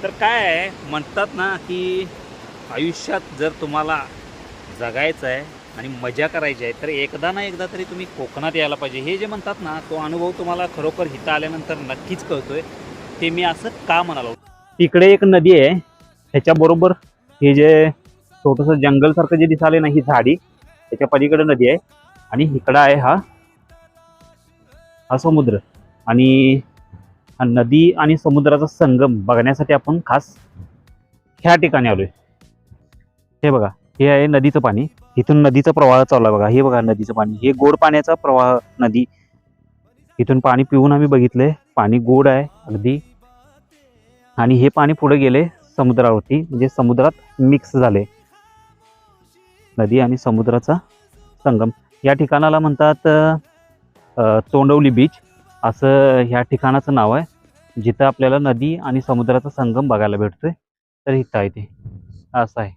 तर काय आहे म्हणतात ना की आयुष्यात जर तुम्हाला जगायचं आहे आणि मजा करायची आहे तर एकदा ना एकदा तरी तुम्ही कोकणात यायला पाहिजे. हे जे म्हणतात ना तो अनुभव तुम्हाला खरोखर इथं आल्यानंतर नक्कीच कळतोय. ते मी असं का म्हणालो. इकडे एक नदी आहे, ह्याच्याबरोबर हे जे छोटंसं जंगलसारखं जे दिसाले ना ही झाडी, त्याच्या पलीकडे नदी आहे आणि इकडं आहे हा हा समुद्र. आणि हा नदी आणि समुद्राचा संगम बघण्यासाठी आपण खास ह्या ठिकाणी आलोय. हे बघा, हे आहे नदीचं पाणी. इथून नदीचा प्रवाह चालू आहे बघा. हे बघा नदीचं पाणी, हे गोड पाण्याचा प्रवाह नदी. इथून पाणी पिऊन आम्ही बघितलंय, पाणी गोड आहे अगदी. आणि हे पाणी पुढे गेले समुद्रावरती, म्हणजे समुद्रात मिक्स झाले. नदी आणि समुद्राचा संगम या ठिकाणाला म्हणतात तोंडवली बीच असं ह्या ठिकाणाचं नाव आहे, जिथं आपल्याला नदी आणि समुद्राचा संगम बघायला भेटतोय. तर इथं आहे ते असं आहे.